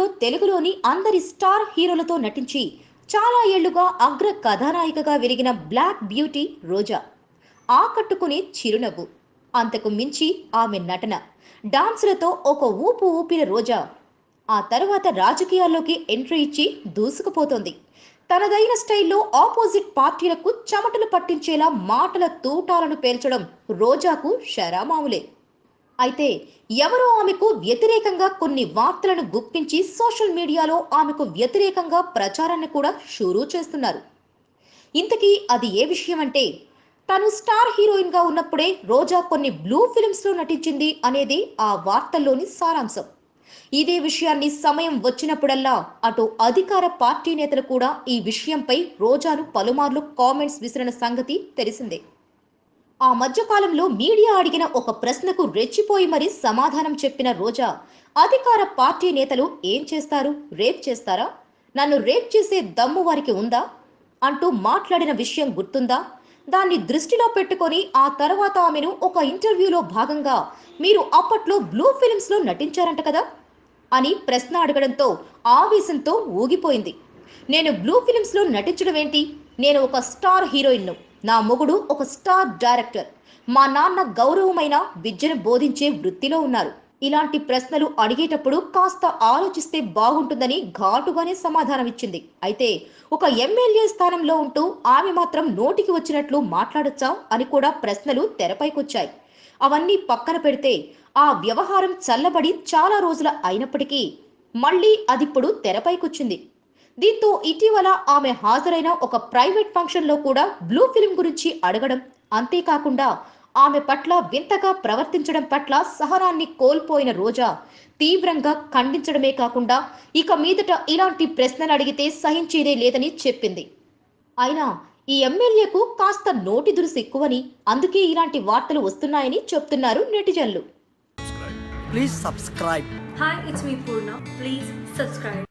అప్పట్లో తెలుగులోని అందరి స్టార్ హీరోలతో నటించి చాలా ఏళ్లుగా అగ్ర కథానాయికగా వెలిగిన బ్లాక్ బ్యూటీ రోజా. ఆకట్టుకునే చిరునవ్వు, అంతకు మించి ఆమె నటన, డాన్సులతో ఒక ఊపు ఊపిన రోజా ఆ తర్వాత రాజకీయాల్లోకి ఎంట్రీ ఇచ్చి దూసుకుపోతోంది. తనదైన స్టైల్లో ఆపోజిట్ పార్టీలకు చెమటలు పట్టించేలా మాటల తూటాలను పేల్చడం రోజాకు షరామాములే. అయితే ఎవరో ఆమెకు వ్యతిరేకంగా కొన్ని వార్తలను గుప్పించి సోషల్ మీడియాలో ఆమెకు వ్యతిరేకంగా ప్రచారాన్ని కూడా షురూ చేస్తున్నారు. ఇంతకీ అది ఏ విషయం అంటే, తను స్టార్ హీరోయిన్ గా ఉన్నప్పుడే రోజా కొన్ని బ్లూ ఫిల్మ్స్ లో నటించింది అనేది ఆ వార్తల్లోని సారాంశం. ఇదే విషయాన్ని సమయం వచ్చినప్పుడల్లా అటు అధికార పార్టీ నేతలు కూడా ఈ విషయంపై రోజాను పలుమార్లు కామెంట్స్ విసిరిన సంగతి తెలిసిందే. ఆ మధ్యకాలంలో మీడియా అడిగిన ఒక ప్రశ్నకు రెచ్చిపోయి మరీ సమాధానం చెప్పిన రోజా, అధికార పార్టీ నేతలు ఏం చేస్తారు, రేప్ చేస్తారా, నన్ను రేప్ చేసే దమ్ము వారికి ఉందా అంటూ మాట్లాడిన విషయం గుర్తుందా? దాన్ని దృష్టిలో పెట్టుకొని ఆ తర్వాత ఆమెను ఒక ఇంటర్వ్యూలో భాగంగా మీరు అప్పట్లో బ్లూ ఫిల్మ్స్ లో నటించారంట కదా అని ప్రశ్న అడగడంతో ఆవేశంతో ఊగిపోయింది. నేను బ్లూ ఫిల్మ్స్ లో నటించడం ఏంటి, నేను ఒక స్టార్ హీరోయిన్ను, నా మొగుడు ఒక స్టార్ డైరెక్టర్, మా నాన్న గౌరవమైన విద్యను బోధించే వృత్తిలో ఉన్నారు. ఇలాంటి ప్రశ్నలు అడిగేటప్పుడు కాస్త ఆలోచిస్తే బాగుంటుందని ఘాటుగానే సమాధానం ఇచ్చింది. అయితే ఒక ఎమ్మెల్యే స్థానంలో ఉంటూ ఆమె మాత్రం నోటికి వచ్చినట్లు మాట్లాడొచ్చా అని కూడా ప్రశ్నలు తెరపైకొచ్చాయి. అవన్నీ పక్కన పెడితే ఆ వ్యవహారం చల్లబడి చాలా రోజుల అయినప్పటికీ మళ్ళీ అదిప్పుడు తెరపైకొచ్చింది. దీంతో ఇటీవల ఆమె హాజరైన ఒక ప్రైవేట్ ఫంక్షన్ లో కూడా బ్లూ ఫిల్మ్ గురించి అడగడం, అంతేకాకుండా ఆమె పట్ల వింతగా ప్రవర్తించడం పట్ల సహనాన్ని కోల్పోయిన రోజా తీవ్రంగా ఖండించడమే కాకుండా ఇక మీదట ఇలాంటి ప్రశ్నలు అడిగితే సహించేదే లేదని చెప్పింది. అయినా ఈ ఎమ్మెల్యేకు కాస్త నోటి దురుసు ఎక్కువని, అందుకే ఇలాంటి వార్తలు వస్తున్నాయని చెప్తున్నారు నెటిజన్లు. Please subscribe. Hi, it's me Purna. Please subscribe.